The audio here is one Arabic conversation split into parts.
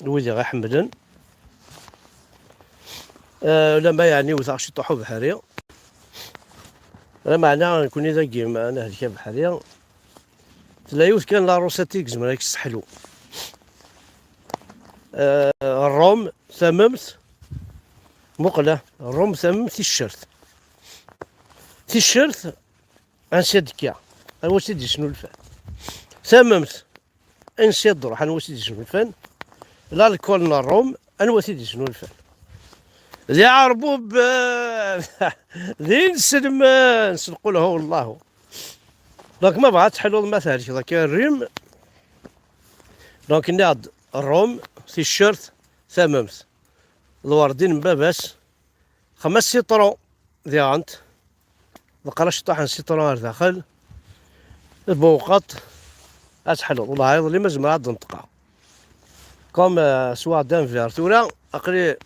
ويدي غيحملن لما يعني وثاق شي طوحو بحري معناه نكون إذا كيما أنا هذيك بحري تلايوث كان لاروساتيك زعما هيك السحلو الروم ثممت مقلة الروم ثممت تيشيرت انسياد كاع انا واش تدي شنو الفن ثممت انسياد روح انا واش تدي شنو الفن لا الكولنا الروم انا واش تدي شنو الفن ذي عربوب ذي نسلم نسلقوا له والله دونك ما بغات حلو المثل كذا كان الريم دونك ناض الروم تيشيرت ثممت الوردين باباس 5 سيطرون ذي غانت بقراش طاحن سيطرون داخل البوقط اسحلو والله يظل ما زعما عاد نطقها كوم سوا دان فيرتورا اقري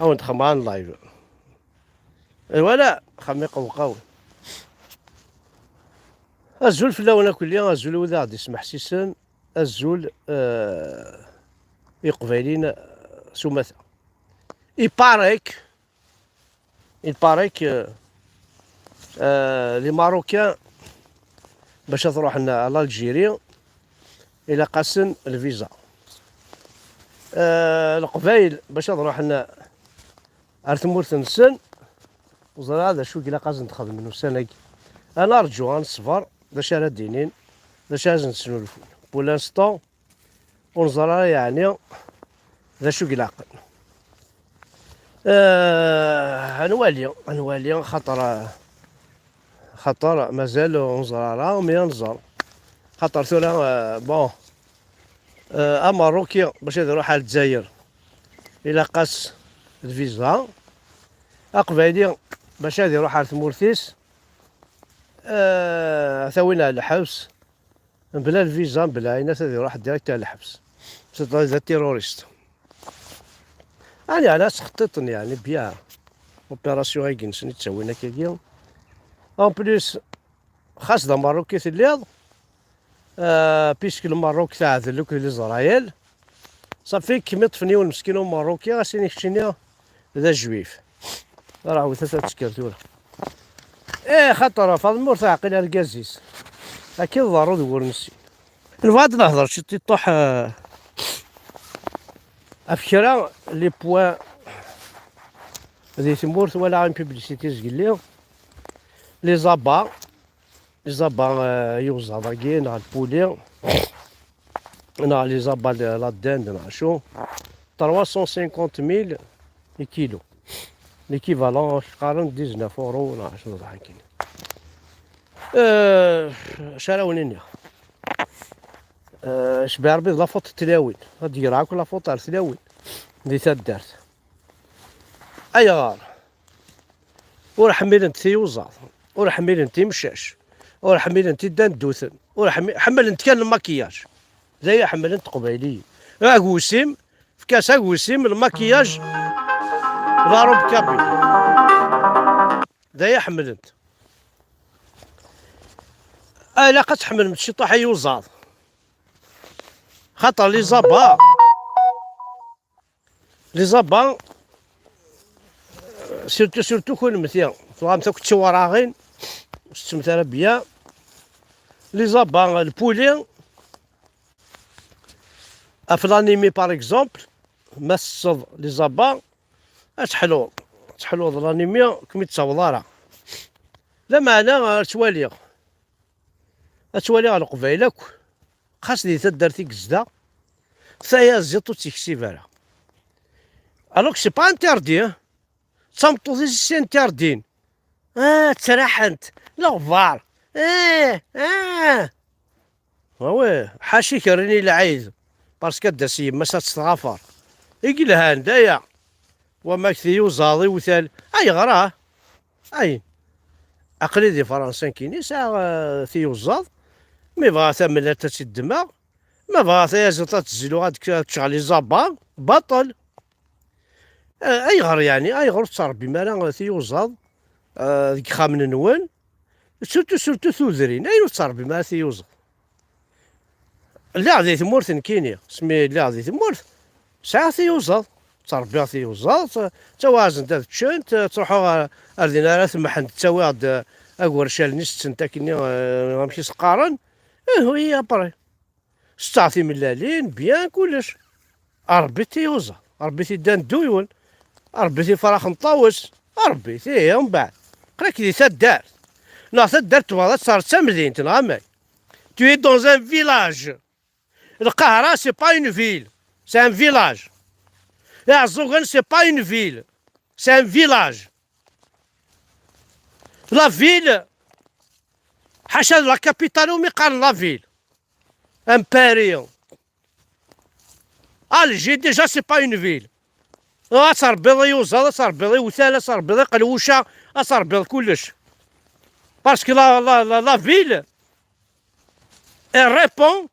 او نتخمعان لايف ولا خمي قوي الزول في اللون كليا الزول وذا غادي يسمح سيسن الزول يقبلين سمثا يباريك لي ماروكان باش تروح لنا لالجيري الى قاسن الفيزا القبايل باش تروح لنا ارتمورت نسن وزرا هذا شو كلا قاز نتخدم منه سنه انا ارجو غنصبر باش راه دينين باش لازم نسنو الفول بولانستون ونزرا يعني ذا شو كلا عقل انوالي خطر مازال نزرا مي نزر خاطر ثورا بون ماروكي باش يروح على الجزائر الى قاس الفيزا اقبالي باش يروح على ثمورتيس ثوينا الحبس بلا الفيزا بلا عينات يروح ديريكت على الحبس سي تيروريست يعني سخططني يعني بيان اوبيراسيون هاي كنسني تسوينا كي اون بليس خاص دا ماروكي تليض بيسك الماروك تاع ذلوك لإسرائيل صافي كيما طفنيو المسكين الماروكي غاسيني كشينيا ذا جويف راه وثلاثة تسكرتوله خاطر فاضمور تاع عقيل الكازيس اكيد ضروري ورنسي الفاد نهضر شي تيطوح افكرا لي بوان ذي تمورت ولا ان بيبليسيتي زقليو لي زابا يوزا باكي نا البولي نا لي زابا لا داند نا شو 350,000 كيلو ليكيفالون قارن 19 اورو نا شنو ضحكين شراونينيا شبع ربي لافوط التلاوين غادي يراك لافوط تاع التلاوين اللي تدارت اي غار ور حميل انت يوزا ور حميل انت مشاش ور حميل انت دان دوثن ور حمل انت كان الماكياج زي حمل انت قبيلي اكوسيم في كاس اكوسيم الماكياج ضارب كابي زي حمل انت لا قد تحمل من شي طاح يوزاض خاطر لي زابا سيرتو كون مثيا فغام تاك تشوراغين استمثال بيا لي زابا البولي في الانيمي باغ اكزومبل مسض لي زابا تحلو الانيمي كمي تصورها لا معنى توالي على قبايلك خاص لي تدرتي كزدا ثايا زيتو تيكسيفالا الوغ سي با انتردي تصمتو دي سي انتردين تسرحنت الغفار وي حاشيك راني العايز باسكو داسي ما تستغفر يقلها ندايا وما كثيو زاضي وثال اي غراه اي عقلي دي فرنسا كيني ساعة ثيو زاض مي بغا ثمن تاتي الدماغ ما بغا ثيازطا تزيلو غاديك تشغلي زابا بطل اي غر يعني اي غر تربي مالا ثيو زاض ديك خامن نوال سورتو ثوذرين اي تربي مالا ثيو زاض لا ذي ثمورث كينيا سمي لا ذي ثمورث ساعة يوزض تربيع يوزض توازن تاع تشون تروحوا أردنا ثم حد تسوي هاد أقور شال نست نتا كينيا غنمشي سقارن هي بري ستعطي من لالين بيان كلش ربيتي يوزض ربيتي دان دويون ربيتي فراخ مطاوس ربيتي ومن بعد قراك دي تدار لا تدار تبغى صارت تمدين تنغامي Tu es dans un village. Le Kahara, c'est pas une ville, c'est un village. La Azogan, c'est pas une ville, c'est un village. La ville, Hachad, la capitale, on me la ville. Un péril. Alger, déjà, c'est pas une ville. صار بيض يوزا صار بيض وثالة صار بيض قلوشة صار بيض كلش. Parce que la ville, elle répond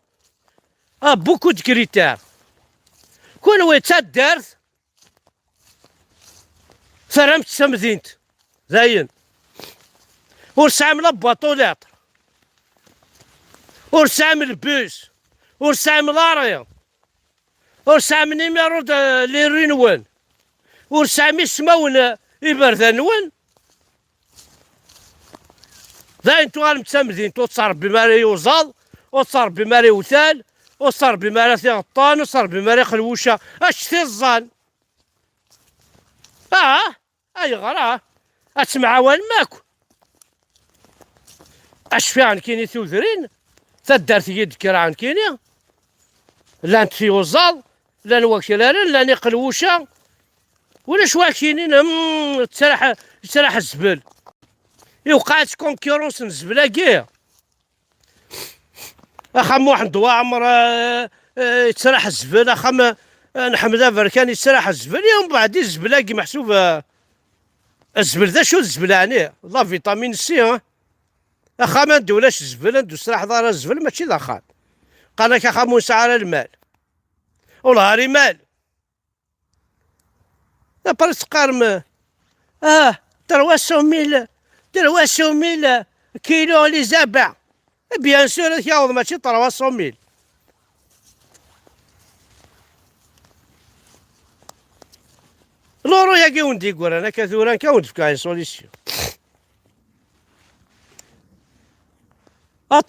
à beaucoup de critères. كون ويتا دارت ثرمت سمدينت زين ورسعمل بواطولات ورسعمل بوس ورسعمل لاريا ورسعمل نيميرو لي رينوان ورسعمل سماون إبرذانوان زين توالم تسمدين تصار بماري يوزال وصار بماري وثال وصار بماري غطان وصار بماري خلوشة اش تظن اي غراه اسمع وين ماكو اش في عن كيني ثوذرين تدارت يدك راه عن كيني لا انت في وزال لا نوكلان لا نقلوشة ولا شوا كينين تسرح الزبل يوقعت كونكورونس الزبله كاع اخا واحد عمر يتسرح الزبل اخا نحمد بركان يتسرح الزبل يوم بعد الزبله كي محسوب الزبل ذا شو الزبل يعني لا فيتامين سي اخا ما ندولاش الزبل ندو سراح دار الزبل ماشي دخان قال لك اخا موسى على المال والهاري مال لا برس قارم 300,000 كيلو لي زبع بيان سور ياوض ماشي 300,000 لورو يا كيوندي كور انا كثوران كاوند في كاين سوليسيون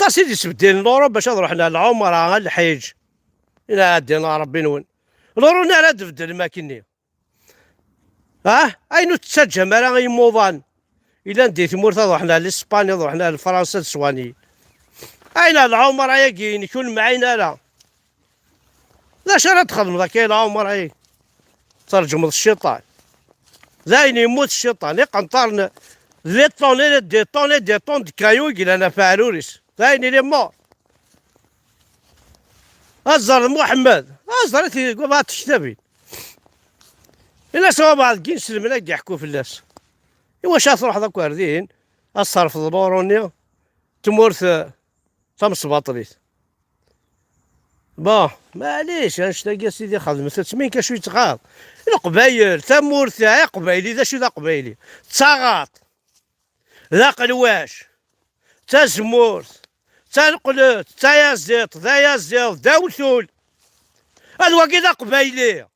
سيدي سبدين لورو باش نروح للعمرة الحيج الى دينا ربي نون لورو نارا تبدل ماكيني اينو تسجم راه يموضان إلا ندي ثمور روحنا لإسبانيا روحنا لفرنسا السواني أين العمر ياكين يكون معينا لا لا شرا تخدم ذاك العمر هي ترجم الشيطان زين يموت الشيطان يقنطرنا لي طوني دي طون دي كايو يقول أنا فاروريس زين لي مور أزر محمد أزرت يقول تشتبي إلا سوا بعض كين سلمنا يحكوا في الناس واش تروح ذاك واردين الصرف ضرورونيا تمورث تمس باطليت معليش اش تلاقي سيدي خدمة تسمين كشوي تغاض القبايل تمورث قبايلي ذا شو ذا قبايلي تساغاط ذا قلواش تزمورث تنقلت تا يزيط ذا يزيط ذا وثول هذا واقي ذا قبايلي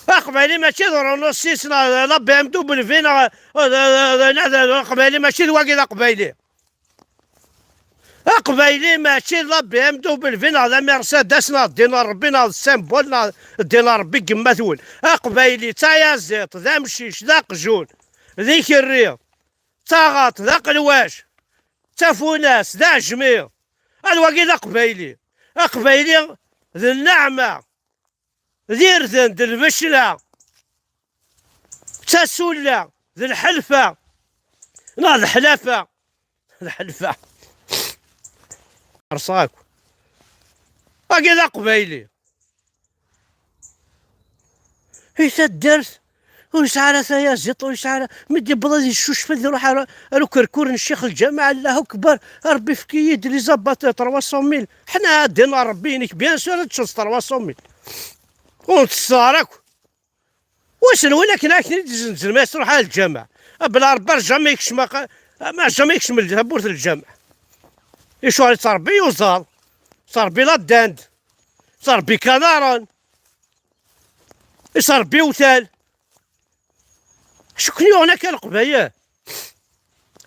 قبايلي ماشي ضروري سيسنا لا بي ام دبل فينا قبايلي ماشي واقي ذا قبايلي قبايلي ماشي لا بي ام دبل فينا لا مرسيدسنا دينا ربينا السيمبولنا دينا ربي كما ثول قبايلي تا يزيط ذا مشيش ذا قجون ذيك الريض تا غاط ذا قلواش تا فوناس ذا جميع هذا واقي ذا قبايلي قبايلي ذي النعمة ذي رذن ذي البشلة تا سولة ذي الحلفة لا الحلفة الحلفة رصاك واقي ذا قبايلي هيث الدرس ويسعى ثايا زيط ويسعى مدي بلادي الشوش فذ يروح الو كركور الشيخ الجامع الله اكبر ربي في كيد لي زبط 300,000 حنا دينا ربينك بيان سور تشوف 300,000 ونتصارك واش ولكن راكي تنزل ما تروح على الجامع بلا ربي جامي ما جامي يكشم بورث الجامع يشوف على تربي وزار صربي لا داند، صربي كنارا، صربي وثال. شكون هنا كان قبايا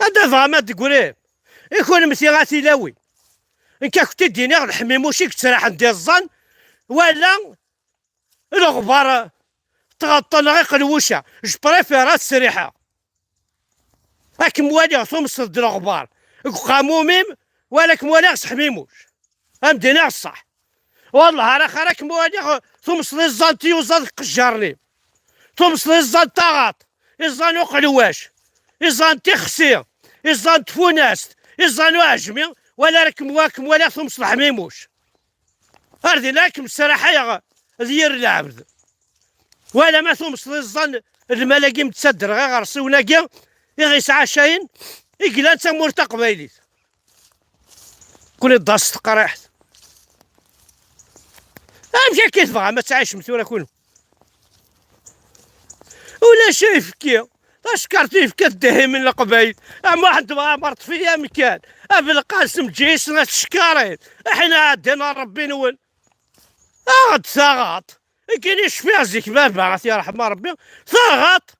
هذا فما تقولي يكون مثيغاتي لاوي إن كنت ديني غير الحميموشي كتسرح ندير الظن ولا الغبار تغطى غير قلوشة جبريفيرا السريحة هاك موالي ثم صد الغبار قاموميم ولا كموالي حميموش هم ديني الصح والله راك راك موالي ثم صد الظن تيوزاد قجارني ثم صد الظن طاغط الظن وقلواش الظن تخسي الظن تفوناست الظن واجمي ولا راكم واكم ولا ثم صد حميموش هذه لكم الصراحة يا دير العبد ولا ما ثم صد الظن الملاقي متصدر غير غرسي وناقي يغيس عشاين يقلا انت مورتا قبايليت كل الداس تقريحت امشي كيف بغا ما تعيش مثورا كون ولا شايف كي اشكرتي في كدهي من القبايل اما واحد بغا مرت فيا مكان ابن القاسم جيسنا تشكارين احنا عدينا ربي نول ثاغط كاينش فيها زيك ما باغت يا رحمة ربي ثاغط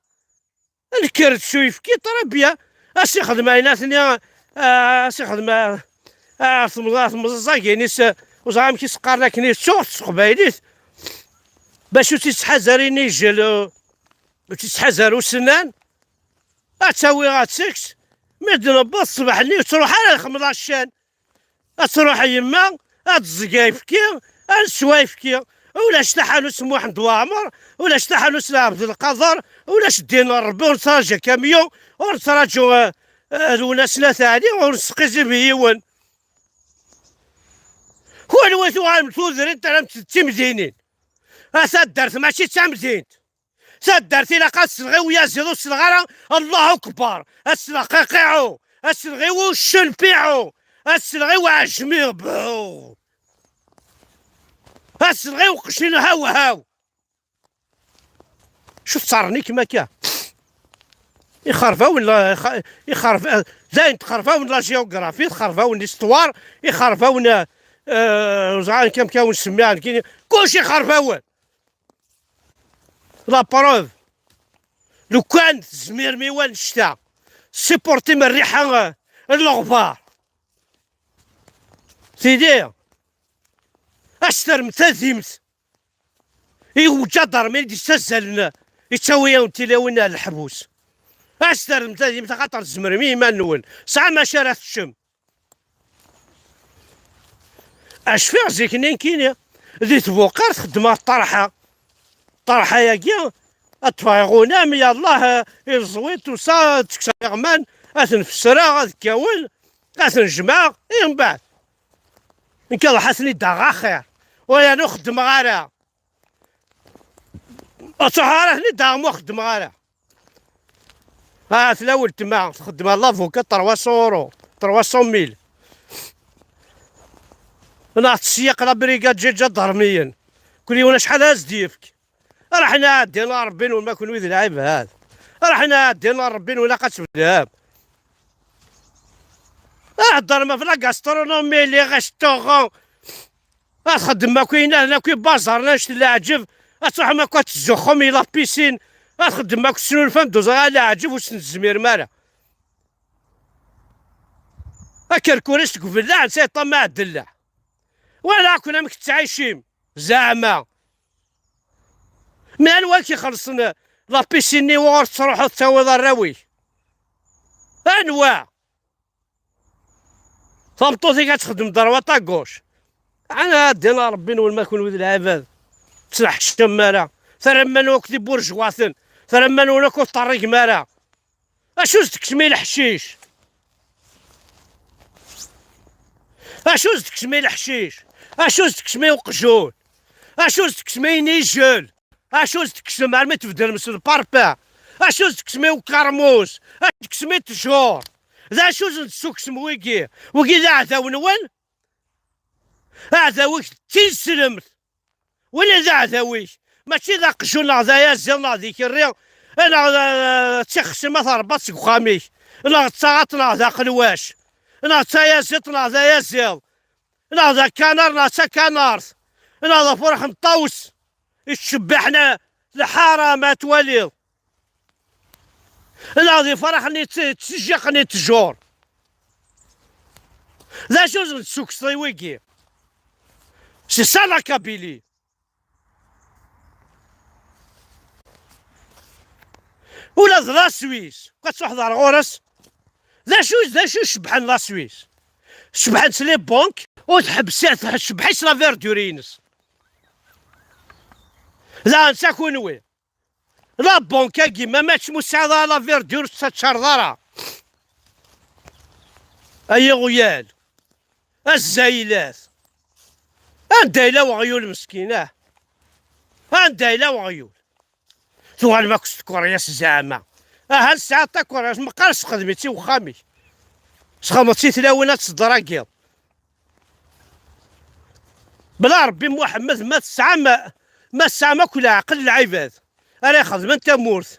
نكرت شوي في كي تربيه اش يخدم عيناتني اش يخدم ثم الزاكينيس وزعما كيسقار لك شوط قبايليت باش تيتحازريني جلو وتيتحازرو سنان غتساوي غاتسكس مدن بص الصباح اللي تروح على 15 تروح يما تزقاي في كي نسواي في كي ولا شتحنو سمو حمد وعمر ولا شتحنو عبد القادر ولا شدينا ربي ونتراجع كاميون ونتراجعو الوناسنا تاعي ونسقي زبيون هو الوثو غنمتوذرين تاع تيمدينين درت ماشي تامدين درت الا قاد الصلغي يا زيرو الصلغاره الله اكبر الصلغيقيعو الصلغيو الشنبيعو الصلغيو عجمي بو الصلغيو قشين هاو هاو شوف صارني كيما كا يخرفاو ولا يخرف زين تخرفاو لا جيوغرافي تخرفاو ليستوار يخرفاو زعما كم كاون نسميها كاين كلشي خرفاو لا بروف لو كان زمير ميوان الشتا سيبورتي من الريحه الغبار سيدي اشتر متازيمت يوجا ضرمين يستسهل يتساوي ونتيلاوين الحبوس اشتر متازيمت خاطر الزمر ما نول ساعه ما شارات الشم اش فيها زيكنين كاين اللي تبوقر تخدم الطرحه يا كيا اتفايغونا مي الله الزويت وصا تكسر غمان اثنفسرا غتكاول اثنجمع من بعد ان كان حسني داغا خير ويا نخدم غارا اصحارني داغ خدم غارا تلاول تما تخدم لافوكا 300 اورو 300 ميل انا تسيق لا بريكاد جا ضرميا كل يوم شحال هاز ديفك راحنا عدينا ربي وما كون ويد العيب هذا راحنا عدينا ربي ولا قاتل الذهب هضر ما في لا غاسترونومي لي غاشتوغون تخدم ما كاين هنا كاين بازار نشتي لا عجب تروح ما كتزخم الى بيسين تخدم ما شنو الفهم دوز لا عجب وسن الزمير مالا كركوريش تقول لا نسيت طماع الدلع ولا كنا مكتعايشين زعما من وين كيخلصنا لا بيسيني وغير تروحو تساوي الراوي انواع طابطوتي كتخدم ضربه طاكوش انا دينا ربي نول ما كون ولد العباد تسرح الشماره ثرما نوكتي بورجواثن ثرما نوكو طريق مالا اشوز تكشمي الحشيش اشوز تكشمي الحشيش اشوز تكشمي وقجون اشوز تكشمي نيجل اشوز تكشمي ما تبدل مسل باربا اشوز تكشمي وكرموس تكشمي تشور ذا شوز نسوك سمويكي وكي ذا عثاو نوال عثاويك تيسلمت ولا ذا عثاويك ماشي ذا قجون ذا يزل ذيك الرياض انا تشخص مثلا باسك خاميك انا تساغطنا ذا قلواش انا تايازيطنا ذا يزل ناضا كانار ناسا كانارث ناضا فرح مطوس يتشبحنا الحارة ما تواليض ناضي فرحني تسجقني تجور لا جوز نسوك صيويكي سي سا لا كابيلي ولا لا سويس بقات تحضر غورس ذا شو شبحان لا سويس شبحان لي بونك وتحبس شبحيش لا فيردورينس لا نسا كونوي لا بونكا كيما ماتش مساعدة لا فيردور تشرضرا اي غيال الزايلات اندايلا وغيول مسكينه اندايلا وغيول ثوال ماكش تكورياس زعما هاد الساعة تكورياس مقالش خدمتي وخامي سخمتي تلاوينات تصدراكيض بلا ربي محمد ما تسعى ما تسعى ما كل عقل العباد انا خدم انت مورث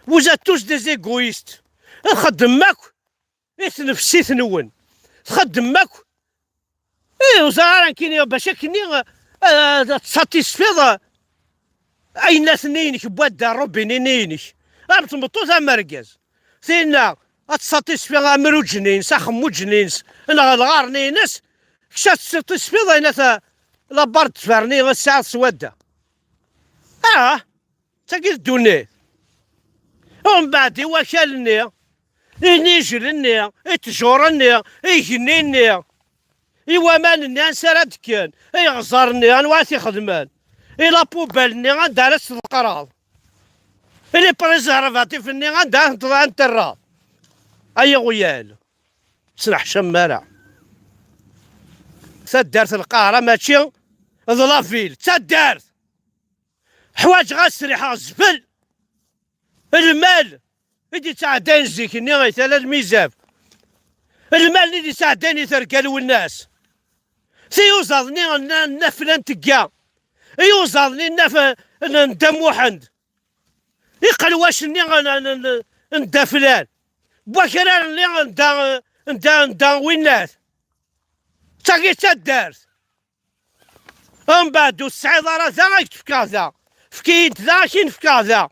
وزاد توش دي زيغويست نخدم ماك نفسي تنون تخدم ماك وزارا كيني باش كيني تساتيسفيض اي ناس نينك بواد ربي نينك تمطو ذا مركز سينا تساتيسفيض امرو جنينس اخمو جنينس انا الغار نينس كشات تساتيسفيض انا لا بارد تفرني الساعة سودة تاكي الدوني ومن بعد يوكلني ينيجرني يتجورني يجنيني يوامانني انسرد كان يغزرني انواتي خدمان إلا بوبالني غندارس القراض إلي بريزرفاتيف اني غندار نطلع نترا اي غيال سرح شمارة تدارت القاهرة ماشي ظلافيل تدارت حوايج غاسريحة الزبل المال اللي تعدين زيكني غيتالا الميزاب المال اللي تعداني ترقال والناس سيوصلني نفلان تقا يوصلني ندم وحند يقل واش ندا فلان بوكران اللي ندا وينات تاقي تدارت من بعد السعيد راه ذا غيكتفكا ذا فكيت ذا كينفكا ذا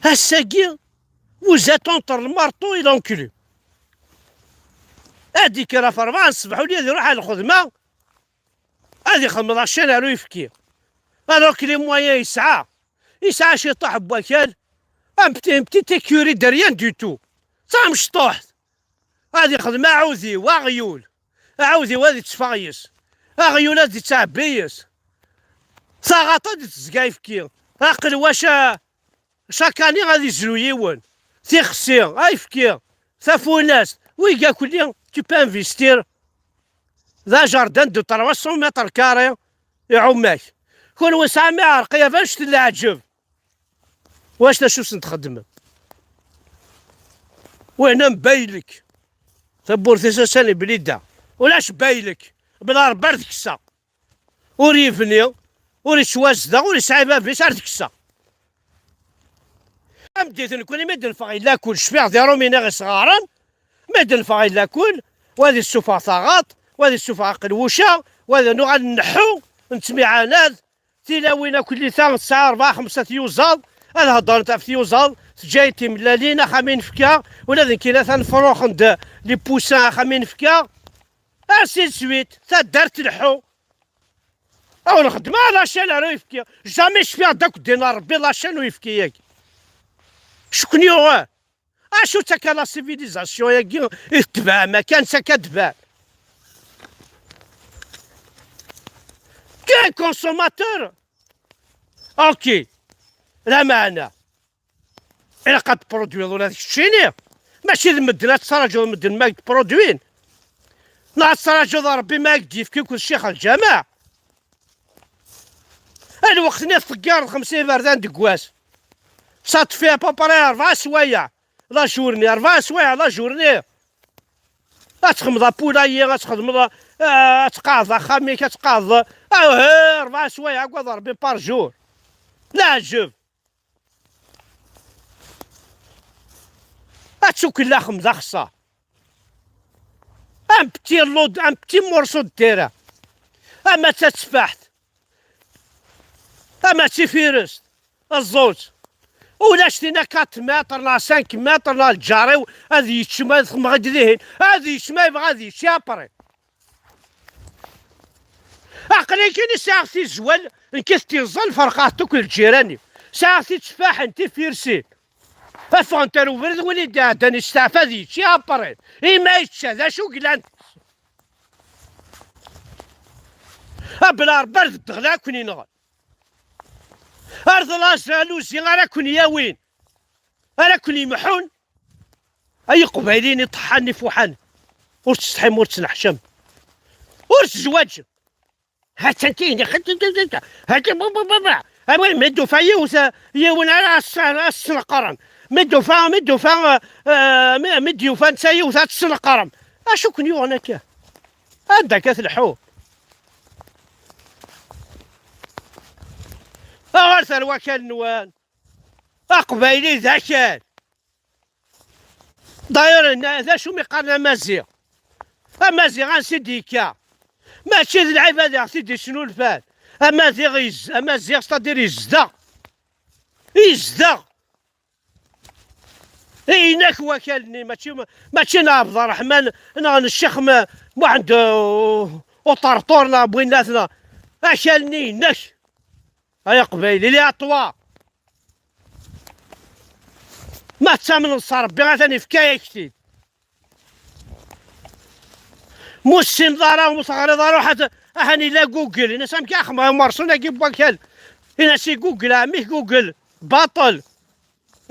هساكي وزات اونتر المارطو الى انكلو هاديك راه في 4 الصباح ولي يروح على الخدمه هادي خدمة لاشين راه يفكي الوغ لي مويان يسعى شي طاح بواكال ان بتي تيكوري دو ريان دو تو صح مشطوح هادي خدمة عوذي وغيول عوذي وهادي تفايس غيولات دي تعبيس صاغاطا دي تزقايفكي عقل واش شاكاني غادي يزلو يوان تيخسي غايفكي ثافوناس ويكا كلي tu peux investir ذا جاردان دو 300 متر كاري يعماك كون وسع ما عرقية فاش تلا عجب واش تشوف نتخدم وهنا مبايلك تبورتي ساساني بليدا ولاش بايلك بلا ربار تكسا وريفني وري شوازدا وري سعيبه بليس عاد تكسا بديت نكون مدن فاغي لا كل شفيع ديالو مينا غير صغارا مدن فاغي لا كل وهذه السوفا ثاغاط وهذه السوفا قلوشه وهذا نوع نحو نتميعانات تلاوينا كل ثان ساعه 4 5 يوزال انا هضر تاع في يوزال جايتي ملالينا خامين فكا ولا ذيك كاينه ثنفروخ ند لي بوسان خامين فكا اسي سويت تدارت الحو او الخدمه لاشين راه يفكي جامي شفيع داك دينار ربي لاشين ويفكي ياك شكون يوغ اشو تاكا لا سيفيليزاسيون ياكي يتبع ما كان كتبع كاين كونسوماتور اوكي لا معنى الا قد برودوي ولا داكشي ماشي المدن تراجعوا المدن ما برودوين لا تراجعوا ربي ما يكديف كي كل شيخ الجماعه الوقت ناس تقار 50 بردان دكواس صات فيها باباري 4 سوايع لا جورني 4 سوايع لا جورني تخدم بولايي تخدم تقاضى خامي كتقاضى 4 سوايع هكا ضربي بار جور لا عجب تشوك لا خمسة خصا ام بتي لود ام بتي مورسو ديرها، اما تتفاحت، اما تيفيرس الزوج، ولا شتينا 4 متر لا 5 متر لا الجاري هذه يتشما غادي هذه يتشما غادي يشابري عقلي كاين ساعتي زوال نكثتي الظل فرقاتك الجيراني ساعتي تفاح انت فيرسين فانت ورد وليد داني استعفى يشابري اي ما يتشا شو قلان بلا برد دغلا كوني نغل ارض لاسالوسي انا كوني يا وين انا كوني محون اي قبيلين يطحني فوحان ورتستحي ورتنحشم ورتزواج هاتنتيني هاتي بابا اما مدو فيا وسا يون على السلقرن مدو فا مديو فا نسايا وسا السلقرن اشو كنيو انا كا هذاك تلحو أغرث الوكال نوان أقبيلي ذاكال داير ذا شو مقارنة مازيغ أمازيغ عن سيديكا ماشي ذي العباد يا سيدي شنو الفال أمازيغ ستادير يزدا إيناك وكالني ماشي نابض الرحمن أنا الشيخ واحد وطرطورنا بويناتنا أكلني نش هيا قبيلي لي عطوا ما تسامن الصربي غاتاني فكاية كتير موسين دارا ومصغري دارا حتى هاني لا جوجل انا سامك اخما مرسونا كيب وكال انا سي جوجل عمي جوجل باطل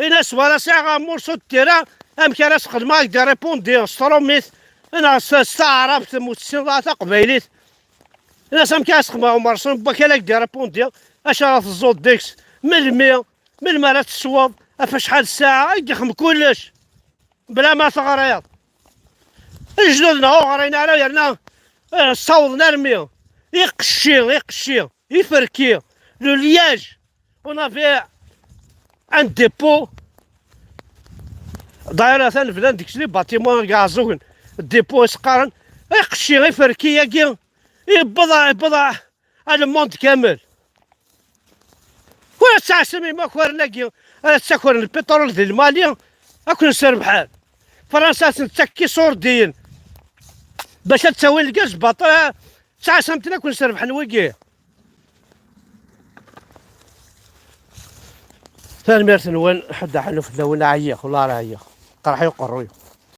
انا سوارا ساعة مرسو التيرا ام كراس خدمة دي ريبوندي ستروميث انا استعربت موسين دارا قبيليت انا سامك اخما مرسون بكالك دي ريبوندي اشرف الزود ديكس من المية من المرات الصواب شحال الساعة يدخم كلش بلا ما ثغريات جدودنا هو غرينا على يرنا صوض نرمي يقشي يفركي لو لياج اون في ان ديبو دايره ثان فلان ديك باتيمون كازوين الديبو يسقارن يقشي يفركي ياكي يبضع على الموند كامل ولا تعسمي ما كورناكي انا تسكر البترول ديال الماليه اكون نسير بحال فرنسا تنتكي صوردين باش تساوي الكاز باطل تعسمتنا كون نسير بحال ويكي ثاني ميرت نوان حدا حلو في اللون عياخ والله راه عياخ قرحي وقروي